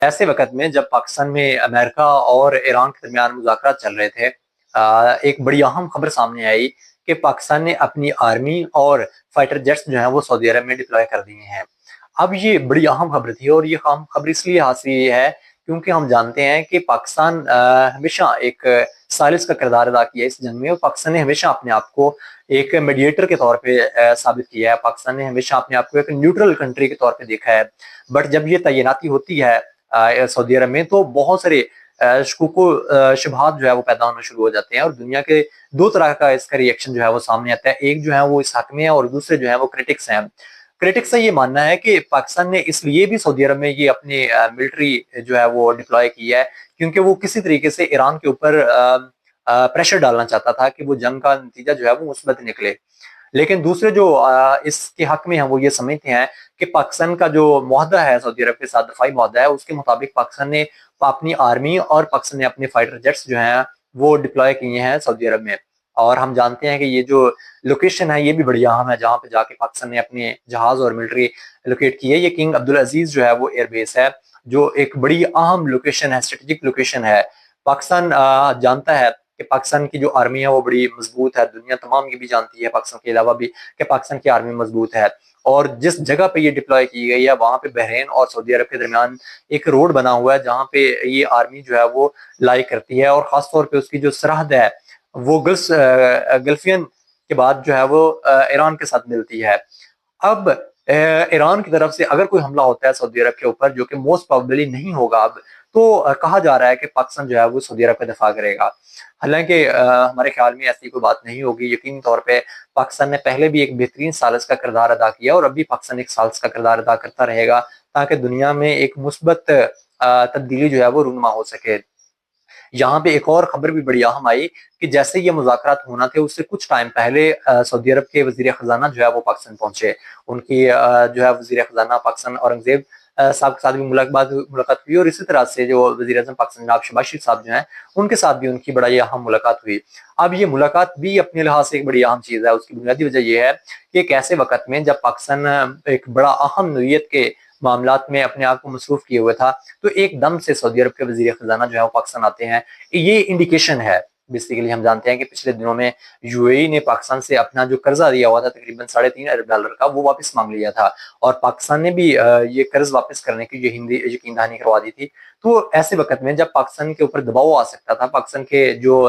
ایسے وقت میں جب پاکستان میں امریکہ اور ایران کے درمیان مذاکرات چل رہے تھے، ایک بڑی اہم خبر سامنے آئی کہ پاکستان نے اپنی آرمی اور فائٹر جیٹس جو ہیں وہ سعودی عرب میں ڈپلوائے کر دیے ہیں۔ اب یہ بڑی اہم خبر تھی، اور یہ اہم خبر اس لیے حاصل ہے کیونکہ ہم جانتے ہیں کہ پاکستان ہمیشہ ایک ثالث کا کردار ادا کیا ہے اس جنگ میں، اور پاکستان نے ہمیشہ اپنے آپ کو ایک میڈیٹر کے طور پہ ثابت کیا ہے۔ پاکستان نے ہمیشہ اپنے آپ کو ایک نیوٹرل کنٹری کے طور پہ دیکھا ہے۔ بٹ جب یہ تعیناتی ہوتی ہے سعودی عرب میں، تو بہت سارے شکوک و شبہات جو ہے وہ پیدا ہونا شروع ہو جاتے ہیں، اور دنیا کے دو طرح کا اس کا ری ایکشن جو ہے وہ سامنے آتا ہے۔ ایک جو ہے وہ اس حق میں ہے، اور دوسرے جو ہے وہ کرٹکس ہیں۔ کرٹکس کا یہ ماننا ہے کہ پاکستان نے اس لیے بھی سعودی عرب میں یہ اپنی ملٹری جو ہے وہ ڈپلوائے کی ہے کیونکہ وہ کسی طریقے سے ایران کے اوپر پریشر ڈالنا چاہتا تھا کہ وہ جنگ کا نتیجہ جو ہے وہ مثبت نکلے۔ لیکن دوسرے جو اس کے حق میں ہیں وہ یہ سمجھتے ہیں کہ پاکستان کا جو معاہدہ ہے سعودی عرب کے ساتھ، دفاعی معاہدہ ہے، اس کے مطابق پاکستان نے اپنی آرمی اور پاکستان نے اپنے فائٹر جیٹس جو ہیں وہ ڈپلوائے کیے ہیں سعودی عرب میں۔ اور ہم جانتے ہیں کہ یہ جو لوکیشن ہے یہ بھی بڑی اہم ہے جہاں پہ جا کے پاکستان نے اپنے جہاز اور ملٹری لوکیٹ کی ہے۔ یہ کنگ عبدالعزیز جو ہے وہ ایئر بیس ہے، جو ایک بڑی اہم لوکیشن ہے، اسٹریٹجک لوکیشن ہے۔ پاکستان جانتا ہے کہ پاکستان کی جو آرمی ہے وہ بڑی مضبوط ہے، دنیا تمام یہ بھی جانتی ہے پاکستان کے علاوہ بھی کہ پاکستان کی آرمی مضبوط ہے۔ اور جس جگہ پہ یہ ڈپلوائے کی گئی ہے وہاں پہ بحرین اور سعودی عرب کے درمیان ایک روڈ بنا ہوا ہے جہاں پہ یہ آرمی جو ہے وہ لائی کرتی ہے، اور خاص طور پہ اس کی جو سرحد ہے وہ گلفین کے بعد جو ہے وہ ایران کے ساتھ ملتی ہے۔ اب ایران کی طرف سے اگر کوئی حملہ ہوتا ہے سعودی عرب کے اوپر، جو کہ موسٹ پروبیبلی نہیں ہوگا اب، تو کہا جا رہا ہے کہ پاکستان جو ہے وہ سعودی عرب کا دفاع کرے گا۔ حالانکہ ہمارے خیال میں ایسی کوئی بات نہیں ہوگی۔ یقینی طور پہ پاکستان نے پہلے بھی ایک بہترین ثالث کا کردار ادا کیا، اور اب بھی پاکستان ایک ثالث کا کردار ادا کرتا رہے گا تاکہ دنیا میں ایک مثبت تبدیلی جو ہے وہ رونما ہو سکے۔ یہاں پہ ایک اور خبر بھی بڑی اہم آئی کہ جیسے یہ مذاکرات ہونا تھے اس سے کچھ ٹائم پہلے سعودی عرب کے وزیر خزانہ جو ہے وہ پاکستان پہنچے۔ ان کی جو ہے وزیر خزانہ پاکستان اورنگزیب صاحب کے ساتھ بھی ملاقات ہوئی، اور اسی طرح سے جو وزیر اعظم پاکستان جناب شہباز شریف صاحب جو ہیں ان کے ساتھ بھی ان کی بڑی اہم ملاقات ہوئی۔ اب یہ ملاقات بھی اپنے لحاظ سے ایک بڑی اہم چیز ہے۔ اس کی بنیادی وجہ یہ ہے کہ ایک ایسے وقت میں جب پاکستان ایک بڑا اہم نوعیت کے معاملات میں اپنے آپ کو مصروف کیے ہوئے تھا، تو ایک دم سے سعودی عرب کے وزیر خزانہ جو ہے وہ پاکستان آتے ہیں۔ یہ انڈیکیشن ہے، بیسیکلی ہم جانتے ہیں کہ پچھلے دنوں میں یو اے ای نے پاکستان سے اپنا جو قرضہ دیا ہوا تھا تقریباً $3.5 ارب کا، وہ واپس مانگ لیا تھا، اور پاکستان نے بھی یہ قرض واپس کرنے کی یقین دہانی کروا دی تھی۔ تو ایسے وقت میں جب پاکستان کے اوپر دباؤ آ سکتا تھا، پاکستان کے جو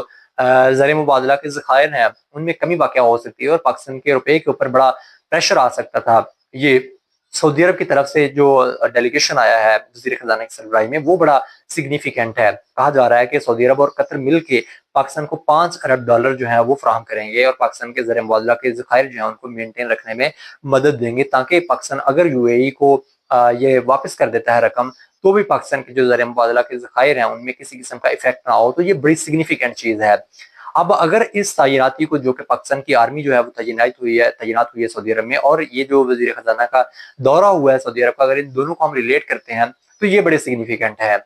زر مبادلہ کے ذخائر ہیں ان میں کمی واقع ہو سکتی ہے، اور پاکستان کے روپے کے اوپر بڑا پریشر آ سکتا تھا۔ یہ سعودی عرب کی طرف سے جو ڈیلیگیشن آیا ہے وزیر خزانہ کی سربراہی میں، وہ بڑا سگنیفیکینٹ ہے۔ کہا جا رہا ہے کہ سعودی عرب اور قطر مل کے پاکستان کو $5 ارب جو ہیں وہ فراہم کریں گے، اور پاکستان کے زر مبادلہ کے ذخائر جو ہیں ان کو مینٹین رکھنے میں مدد دیں گے، تاکہ پاکستان اگر یو اے ای کو یہ واپس کر دیتا ہے رقم، تو بھی پاکستان کے جو زر مبادلہ کے ذخائر ہیں ان میں کسی قسم کا افیکٹ نہ ہو۔ تو یہ بڑی سگنیفیکینٹ چیز ہے۔ اب اگر اس تعیناتی کو، جو کہ پاکستان کی آرمی جو ہے وہ تعینات ہوئی ہے سعودی عرب میں، اور یہ جو وزیر خزانہ کا دورہ ہوا ہے سعودی عرب کا، اگر ان دونوں کو ہم ریلیٹ کرتے ہیں تو یہ بڑے سگنیفیکینٹ ہے،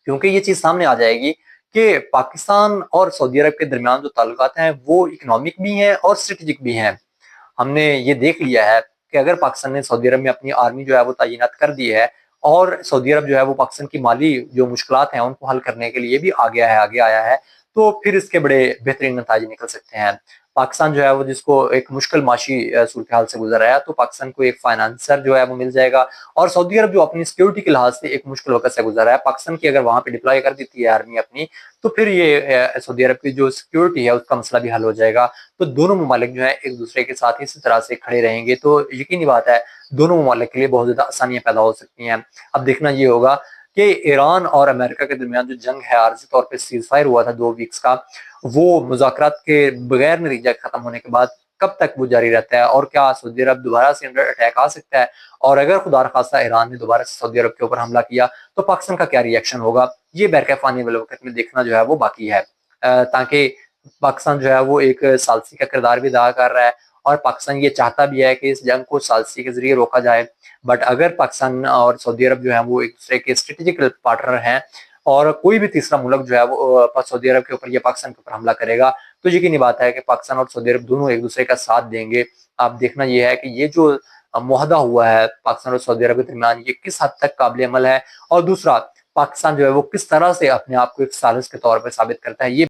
کیونکہ یہ چیز سامنے آ جائے گی کہ پاکستان اور سعودی عرب کے درمیان جو تعلقات ہیں وہ اکنامک بھی ہیں اور اسٹریٹجک بھی ہیں۔ ہم نے یہ دیکھ لیا ہے کہ اگر پاکستان نے سعودی عرب میں اپنی آرمی جو ہے وہ تعینات کر دی ہے، اور سعودی عرب جو ہے وہ پاکستان کی مالی جو مشکلات ہیں ان کو حل کرنے کے لیے بھی آگے آیا ہے، تو پھر اس کے بڑے بہترین نتائج نکل سکتے ہیں۔ پاکستان جو ہے وہ جس کو ایک مشکل معاشی صورتحال سے گزر رہا ہے، تو پاکستان کو ایک فائنانسر جو ہے وہ مل جائے گا، اور سعودی عرب جو اپنی سیکیورٹی کے لحاظ سے ایک مشکل وقت سے گزر رہا ہے، پاکستان کی اگر وہاں پہ ڈپلوائے کر دیتی ہے آرمی اپنی، تو پھر یہ سعودی عرب کی جو سیکیورٹی ہے اس کا مسئلہ بھی حل ہو جائے گا۔ تو دونوں ممالک جو ہیں ایک دوسرے کے ساتھ اسی طرح سے کھڑے رہیں گے، تو یقینی بات ہے دونوں ممالک کے لیے بہت زیادہ آسانیاں پیدا ہو سکتی ہیں۔ اب دیکھنا یہ ہوگا کہ ایران اور امریکہ کے درمیان جو جنگ ہے عارضی طور پہ سیز فائر ہوا تھا 2 ویکس کا، وہ مذاکرات کے بغیر نتیجہ ختم ہونے کے بعد کب تک وہ جاری رہتا ہے، اور کیا سعودی عرب دوبارہ سے انڈر اٹیک آ سکتا ہے، اور اگر خدا نخواستہ ایران نے دوبارہ سے سعودی عرب کے اوپر حملہ کیا تو پاکستان کا کیا ری ایکشن ہوگا، یہ بہرکیف آنے والے وقت میں دیکھنا جو ہے وہ باقی ہے۔ تاکہ پاکستان جو ہے وہ ایک ثالثی کا کردار بھی ادا کر رہا ہے، اور پاکستان یہ چاہتا بھی ہے کہ اس جنگ کو ثالثی کے ذریعے روکا جائے۔ بٹ اگر پاکستان اور سعودی عرب جو ہے وہ ایک دوسرے کے اسٹریٹجک پارٹنر ہیں، اور کوئی بھی تیسرا ملک جو ہے وہ سعودی عرب کے اوپر یا پاکستان کے اوپر حملہ کرے گا، تو یقینی بات ہے کہ پاکستان اور سعودی عرب دونوں ایک دوسرے کا ساتھ دیں گے۔ آپ دیکھنا یہ ہے کہ یہ جو معاہدہ ہوا ہے پاکستان اور سعودی عرب کے درمیان، یہ کس حد تک قابل عمل ہے، اور دوسرا پاکستان جو ہے وہ کس طرح سے اپنے آپ کو ایک سازش کے طور پر ثابت کرتا ہے، یہ